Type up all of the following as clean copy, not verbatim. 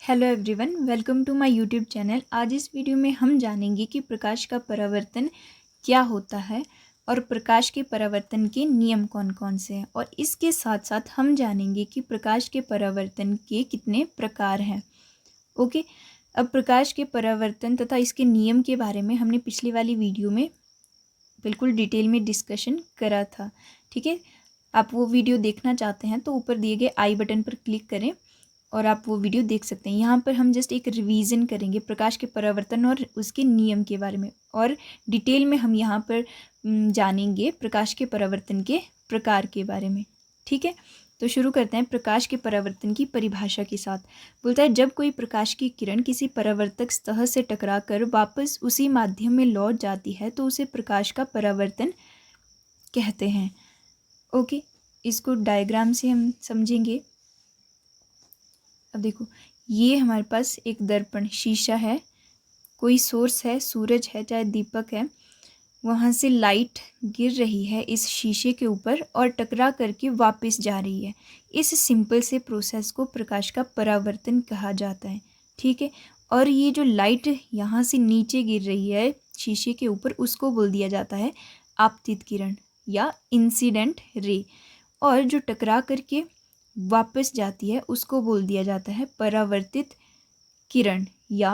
Hello everyone, welcome to my YouTube channel. आज इस video में हम जानेंगे कि प्रकाश का परावर्तन क्या होता है और प्रकाश के परावर्तन के नियम कौन कौन से हैं, और इसके साथ साथ हम जानेंगे कि प्रकाश के परावर्तन के कितने प्रकार हैं। ओके, अब प्रकाश के परावर्तन तथा इसके नियम के बारे में हमने पिछली वाली वीडियो में बिल्कुल डिटेल में डिस्कशन करा था। ठीक है, आप वो वीडियो देखना चाहते हैं तो ऊपर दिए गए आई बटन पर क्लिक करें और आप वो वीडियो देख सकते हैं। यहाँ पर हम जस्ट एक रिवीजन करेंगे प्रकाश के परावर्तन और उसके नियम के बारे में, और डिटेल में हम यहाँ पर जानेंगे प्रकाश के परावर्तन के प्रकार के बारे में। ठीक है, तो शुरू करते हैं प्रकाश के परावर्तन की परिभाषा के साथ। बोलता है, जब कोई प्रकाश की किरण किसी परावर्तक सतह से टकराकर वापस उसी माध्यम में लौट जाती है तो उसे प्रकाश का परावर्तन कहते हैं। ओके, इसको डायग्राम से हम समझेंगे। अब देखो, ये हमारे पास एक दर्पण शीशा है, कोई सोर्स है, सूरज है चाहे दीपक है, वहाँ से लाइट गिर रही है इस शीशे के ऊपर और टकरा करके वापस जा रही है। इस सिंपल से प्रोसेस को प्रकाश का परावर्तन कहा जाता है। ठीक है, और ये जो लाइट यहाँ से नीचे गिर रही है शीशे के ऊपर, उसको बोल दिया जाता है आपतित किरण या इंसिडेंट रे, और जो टकरा करके वापस जाती है उसको बोल दिया जाता है परावर्तित किरण या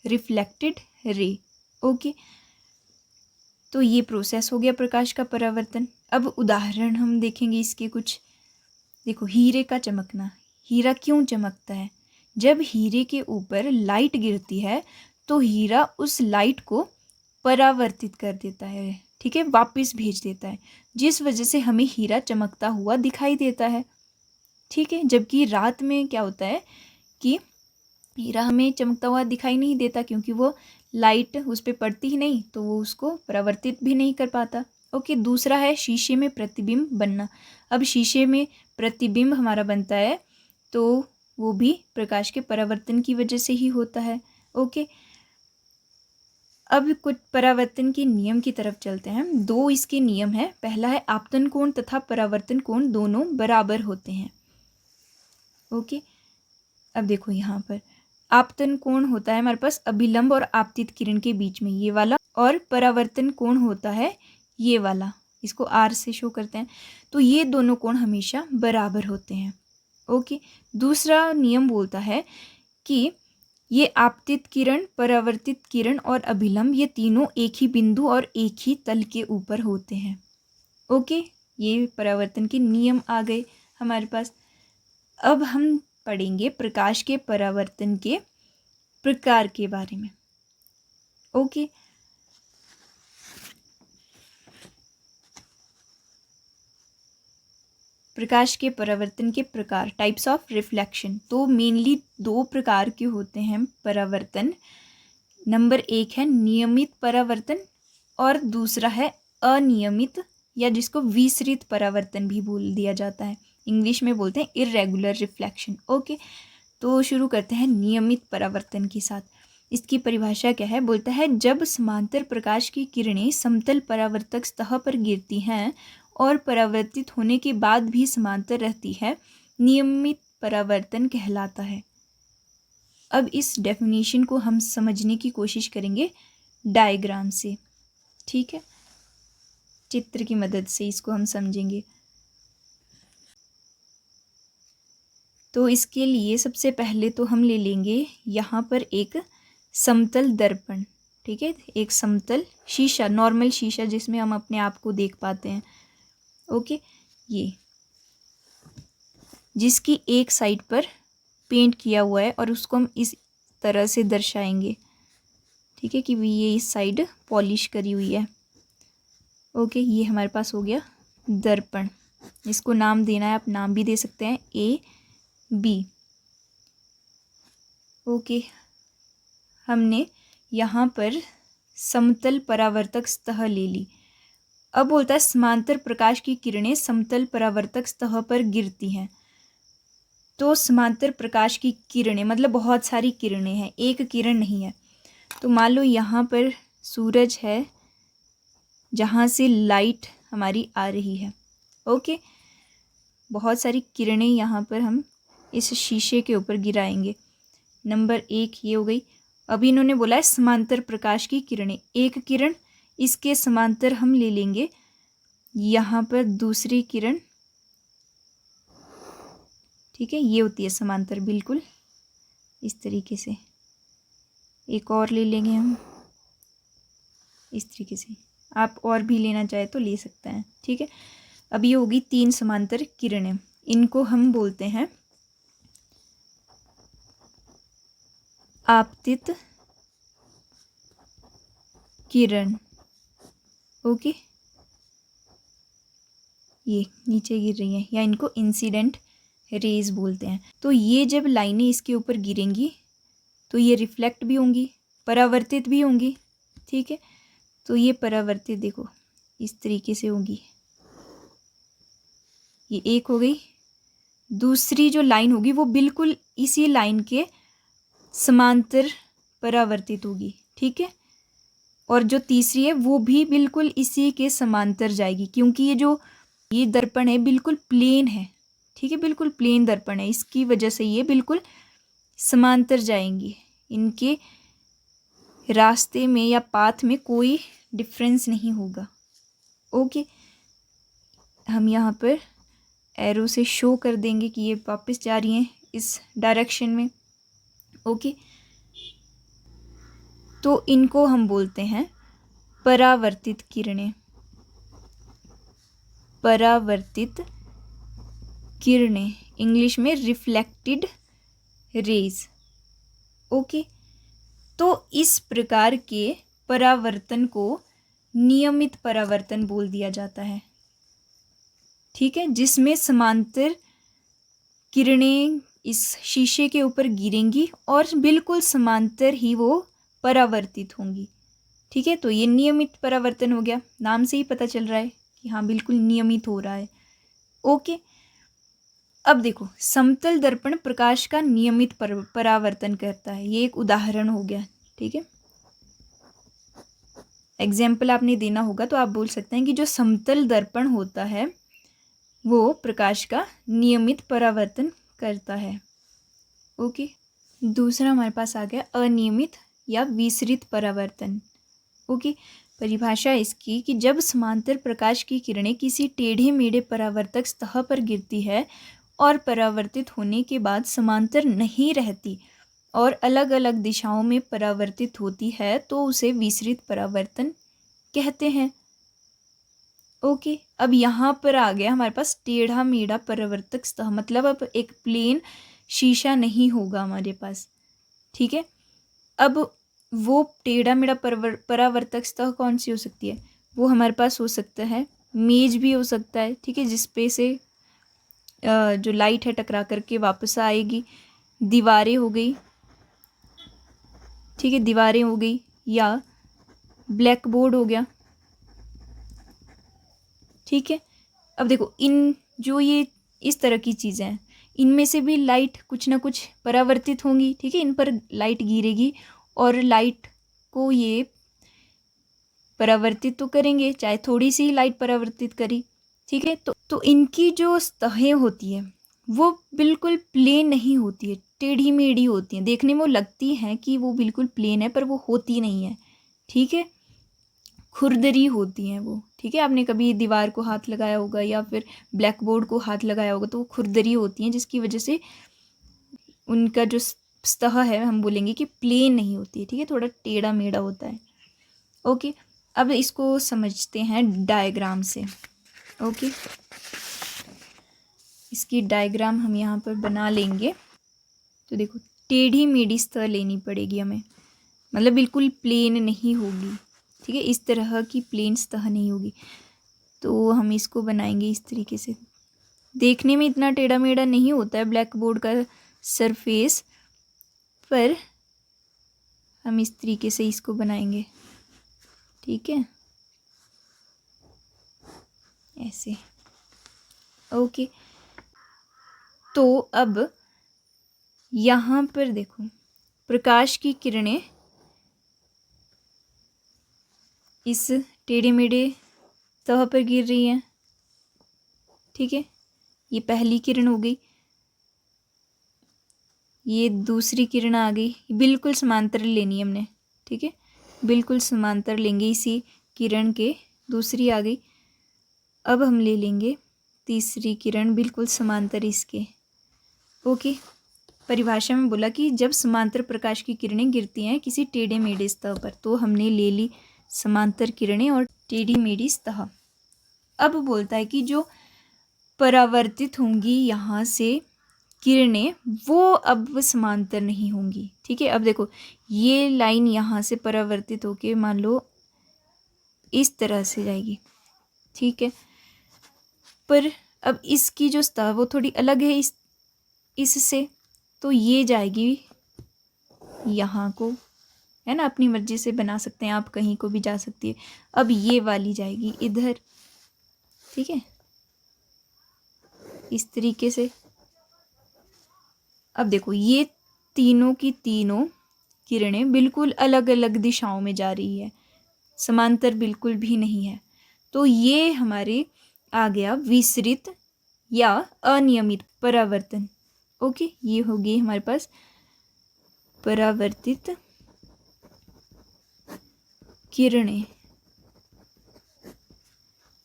रिफ्लेक्टेड रे। ओके, तो ये प्रोसेस हो गया प्रकाश का परावर्तन। अब उदाहरण हम देखेंगे इसके कुछ। देखो, हीरे का चमकना। हीरा क्यों चमकता है? जब हीरे के ऊपर लाइट गिरती है तो हीरा उस लाइट को परावर्तित कर देता है, ठीक है, वापस भेज देता है, जिस वजह से हमें हीरा चमकता हुआ दिखाई देता है। ठीक है, जबकि रात में क्या होता है कि हीरा हमें चमकता हुआ दिखाई नहीं देता, क्योंकि वो लाइट उस पर पड़ती ही नहीं, तो वो उसको परावर्तित भी नहीं कर पाता। ओके, दूसरा है शीशे में प्रतिबिंब बनना। अब शीशे में प्रतिबिंब हमारा बनता है तो वो भी प्रकाश के परावर्तन की वजह से ही होता है। ओके, अब कुछ परावर्तन के नियम की तरफ चलते हैं। दो इसके नियम हैं। पहला है आपतन कोण तथा परावर्तन कोण दोनों बराबर होते हैं। ओके, अब देखो, यहाँ पर आपतन कोण होता है हमारे पास अभिलंब और आपतित किरण के बीच में, ये वाला, और परावर्तन कोण होता है ये वाला, इसको आर से शो करते हैं। तो ये दोनों कोण हमेशा बराबर होते हैं। ओके, दूसरा नियम बोलता है कि ये आपतित किरण, परावर्तित किरण और अभिलंब, ये तीनों एक ही बिंदु और एक ही तल के ऊपर होते हैं। ओके, ये परावर्तन के नियम आ गए हमारे पास। अब हम पढ़ेंगे प्रकाश के परावर्तन के प्रकार के बारे में। ओके, प्रकाश के परावर्तन के प्रकार, टाइप्स ऑफ रिफ्लेक्शन। तो मेनली दो प्रकार के होते हैं परावर्तन। नंबर एक है नियमित परावर्तन और दूसरा है अनियमित, या जिसको विसरित परावर्तन भी बोल दिया जाता है। इंग्लिश में बोलते हैं इर्रेगुलर रिफ्लेक्शन। ओके, तो शुरू करते हैं नियमित परावर्तन के साथ। इसकी परिभाषा क्या है? बोलता है, जब समांतर प्रकाश की किरणें समतल परावर्तक सतह पर गिरती हैं और परावर्तित होने के बाद भी समांतर रहती है, नियमित परावर्तन कहलाता है। अब इस डेफिनेशन को हम समझने की कोशिश करेंगे डायग्राम से। ठीक है, चित्र की मदद से इसको हम समझेंगे। तो इसके लिए सबसे पहले तो हम ले लेंगे यहाँ पर एक समतल दर्पण। ठीक है, एक समतल शीशा, नॉर्मल शीशा जिसमें हम अपने आप को देख पाते हैं। ओके, ये जिसकी एक साइड पर पेंट किया हुआ है और उसको हम इस तरह से दर्शाएंगे। ठीक है, कि ये इस साइड पॉलिश करी हुई है। ओके, ये हमारे पास हो गया दर्पण। इसको नाम देना है, आप नाम भी दे सकते हैं, ए बी। ओके, हमने यहाँ पर समतल परावर्तक सतह ले ली। अब बोलता है समांतर प्रकाश की किरणें समतल परावर्तक सतह पर गिरती हैं। तो समांतर प्रकाश की किरणें मतलब बहुत सारी किरणें हैं, एक किरण नहीं है। तो मान लो यहाँ पर सूरज है जहाँ से लाइट हमारी आ रही है। ओके, बहुत सारी किरणें यहाँ पर हम इस शीशे के ऊपर गिराएंगे। नंबर 1 ये हो गई। अभी इन्होंने बोला है समांतर प्रकाश की किरणें, एक किरण इसके समांतर हम ले लेंगे, यहाँ पर दूसरी किरण, ठीक है, ये होती है समांतर बिल्कुल इस तरीके से। एक और ले लेंगे हम इस तरीके से, आप और भी लेना चाहे तो ले सकते हैं, ठीक है। अब ये होगी 3 समांतर किरणें, इनको हम बोलते हैं आपतित किरण। ओके, ये नीचे गिर रही हैं या इनको इंसिडेंट रेज बोलते हैं। तो ये जब लाइनें इसके ऊपर गिरेंगी तो ये रिफ्लेक्ट भी होंगी, परावर्तित भी होंगी, ठीक है। तो ये परावर्तित देखो इस तरीके से होगी, ये एक हो गई। दूसरी जो लाइन होगी वो बिल्कुल इसी लाइन के समांतर परावर्तित होगी, ठीक है। और जो तीसरी है वो भी बिल्कुल इसी के समांतर जाएगी, क्योंकि ये दर्पण है बिल्कुल प्लेन है, ठीक है, बिल्कुल प्लेन दर्पण है, इसकी वजह से ये बिल्कुल समांतर जाएंगी, इनके रास्ते में या पाथ में कोई डिफरेंस नहीं होगा। ओके, हम यहाँ पर एरो से शो कर देंगे कि ये वापस जा रही हैं इस डायरेक्शन में। ओके, तो इनको हम बोलते हैं परावर्तित किरणें, परावर्तित किरणें, इंग्लिश में रिफ्लेक्टेड रेज। ओके, तो इस प्रकार के परावर्तन को नियमित परावर्तन बोल दिया जाता है, ठीक है, जिसमें समांतर किरणें इस शीशे के ऊपर गिरेंगी और बिल्कुल समांतर ही वो परावर्तित होंगी, ठीक है। तो ये नियमित परावर्तन हो गया, नाम से ही पता चल रहा है कि हाँ बिल्कुल नियमित हो रहा है। ओके, अब देखो समतल दर्पण प्रकाश का नियमित परावर्तन करता है, ये एक उदाहरण हो गया, ठीक है। एग्जाम्पल आपने देना होगा तो आप बोल सकते हैं कि जो समतल दर्पण होता है वो प्रकाश का नियमित परावर्तन करता है। ओके, दूसरा हमारे पास आ गया अनियमित या विसरित परावर्तन। ओके, परिभाषा इसकी कि जब समांतर प्रकाश की किरणें किसी टेढ़े मेढ़े परावर्तक सतह पर गिरती है और परावर्तित होने के बाद समांतर नहीं रहती और अलग अलग दिशाओं में परावर्तित होती है तो उसे विसरित परावर्तन कहते हैं। ओके, अब यहाँ पर आ गया हमारे पास टेढ़ा मेढ़ा परावर्तक सतह, मतलब अब एक प्लेन शीशा नहीं होगा हमारे पास, ठीक है। अब वो टेढ़ा मेढ़ा परावर्तक सतह कौन सी हो सकती है, वो हमारे पास हो सकता है मेज भी हो सकता है, ठीक है, जिसपे से जो लाइट है टकरा करके वापस आएगी, दीवारें हो गई, ठीक है, दीवारें हो गई, या ब्लैक बोर्ड हो गया, ठीक है। अब देखो ये इस तरह की चीज़ें हैं, इनमें से भी लाइट कुछ ना कुछ परावर्तित होंगी, ठीक है, इन पर लाइट गिरेगी और लाइट को ये परावर्तित तो करेंगे, चाहे थोड़ी सी लाइट परावर्तित करी, ठीक है। तो इनकी जो सतहें होती है वो बिल्कुल प्लेन नहीं होती है, टेढ़ी मेढ़ी होती हैं, देखने में वो लगती हैं कि वो बिल्कुल प्लेन है पर वो होती नहीं है, ठीक है, खुरदरी होती हैं वो, ठीक है। आपने कभी दीवार को हाथ लगाया होगा या फिर ब्लैक बोर्ड को हाथ लगाया होगा तो वो खुरदरी होती हैं, जिसकी वजह से उनका जो सतह है हम बोलेंगे कि प्लेन नहीं होती है, ठीक है, थोड़ा टेढ़ा मेढ़ा होता है। ओके, अब इसको समझते हैं डायग्राम से। ओके, इसकी डायग्राम हम यहाँ पर बना लेंगे। तो देखो टेढ़ी मेढ़ी सतह लेनी पड़ेगी हमें, मतलब बिल्कुल प्लेन नहीं होगी, ठीक है, इस तरह की प्लेन सतह नहीं होगी। तो हम इसको बनाएंगे इस तरीके से, देखने में इतना टेढ़ा मेढ़ा नहीं होता है ब्लैक बोर्ड का सरफेस, पर हम इस तरीके से इसको बनाएंगे, ठीक है, ऐसे। ओके, तो अब यहाँ पर देखो प्रकाश की किरणें इस टेढ़े मेढ़े सतह पर गिर रही हैं, ठीक है, ये पहली किरण हो गई। ये दूसरी किरण आ गई, बिल्कुल समांतर लेनी है हमने, ठीक है, बिल्कुल समांतर लेंगे इसी किरण के। दूसरी आ गई, अब हम ले लेंगे तीसरी किरण बिल्कुल समांतर इसके। ओके, परिभाषा में बोला कि जब समांतर प्रकाश की किरणें गिरती हैं किसी टेढ़े मेढ़े सतह पर, तो हमने ले ली समांतर किरणें और टेढ़ी मेढ़ी सतह। अब बोलता है कि जो परावर्तित होंगी यहाँ से किरणें, वो अब समांतर नहीं होंगी, ठीक है। अब देखो ये लाइन यहाँ से परावर्तित होके मान लो इस तरह से जाएगी, ठीक है, पर अब इसकी जो सतह वो थोड़ी अलग है इससे, तो ये जाएगी यहाँ को, है ना, अपनी मर्जी से बना सकते हैं आप, कहीं को भी जा सकती है। अब ये वाली जाएगी इधर, ठीक है, इस तरीके से। अब देखो ये तीनों की तीनों किरणें बिल्कुल अलग अलग दिशाओं में जा रही है, समांतर बिल्कुल भी नहीं है। तो ये हमारे आ गया विसरित या अनियमित परावर्तन। ओके, ये हो गई हमारे पास परावर्तित किरणें,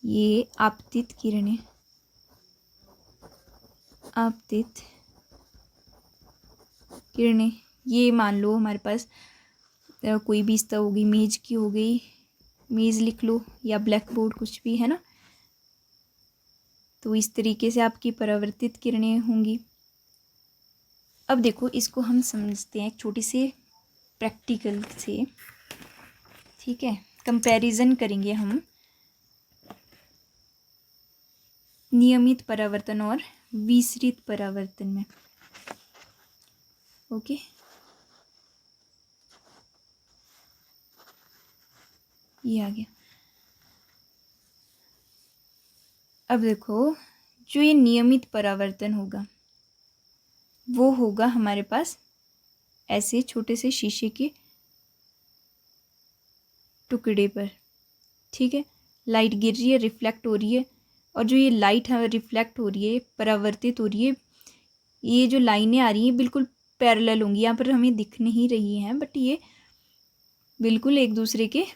ये आपतित किरणें, आपतित किरणें। ये मान लो हमारे पास कोई भी सतह होगी, मेज की हो गई, मेज लिख लो, या ब्लैक बोर्ड, कुछ भी, है ना। तो इस तरीके से आपकी परावर्तित किरणें होंगी। अब देखो इसको हम समझते हैं एक छोटी सी प्रैक्टिकल से, ठीक है, कंपैरिजन करेंगे हम नियमित परावर्तन और विसरित परावर्तन में। ओके, ये आ गया। अब देखो जो ये नियमित परावर्तन होगा वो होगा हमारे पास ऐसे छोटे से शीशे के टुकड़े पर, ठीक है, लाइट गिर रही है, रिफ्लेक्ट हो रही है, और जो ये लाइट है रिफ्लेक्ट हो रही है, परावर्तित हो रही है, ये जो लाइनें आ रही हैं बिल्कुल पैरेलल होंगी, यहाँ पर हमें दिख नहीं रही हैं, बट ये बिल्कुल एक दूसरे के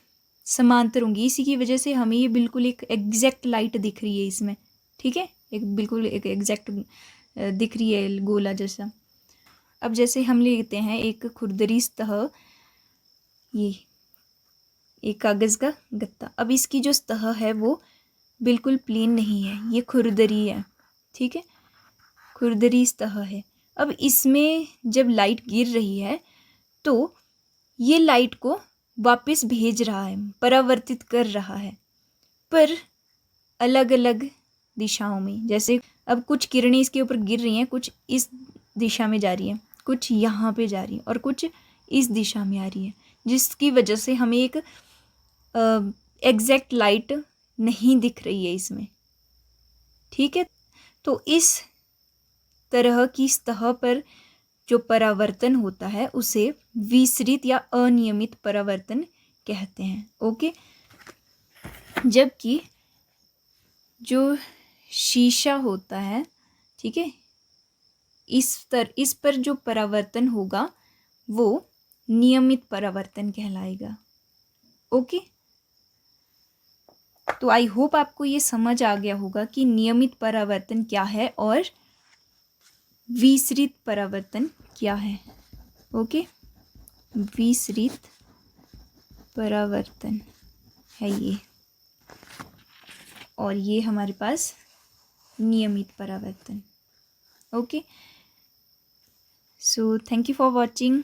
समांतर होंगी। इसी की वजह से हमें ये बिल्कुल एक एग्जैक्ट लाइट दिख रही है इसमें, ठीक है, एक बिल्कुल एक एग्जैक्ट दिख रही है गोला जैसा। अब जैसे हम लेते हैं एक खुरदरी सतह, ये एक कागज़ का गत्ता, अब इसकी जो सतह है वो बिल्कुल प्लेन नहीं है, ये खुरदरी है, ठीक है, खुरदरी सतह है। अब इसमें जब लाइट गिर रही है तो ये लाइट को वापस भेज रहा है, परावर्तित कर रहा है, पर अलग अलग दिशाओं में। जैसे अब कुछ किरणें इसके ऊपर गिर रही हैं, कुछ इस दिशा में जा रही हैं, कुछ यहाँ पे जा रही हैं, और कुछ इस दिशा में आ रही है, जिसकी वजह से हमें एक एग्जैक्ट लाइट नहीं दिख रही है इसमें, ठीक है। तो इस तरह की सतह पर जो परावर्तन होता है उसे विसरित या अनियमित परावर्तन कहते हैं। ओके, जबकि जो शीशा होता है, ठीक है, इस पर जो परावर्तन होगा वो नियमित परावर्तन कहलाएगा। ओके, तो आई होप आपको ये समझ आ गया होगा कि नियमित परावर्तन क्या है और विसरित परावर्तन क्या है। ओके, विसरित परावर्तन है ये, और ये हमारे पास नियमित परावर्तन। Okay, so thank you for watching.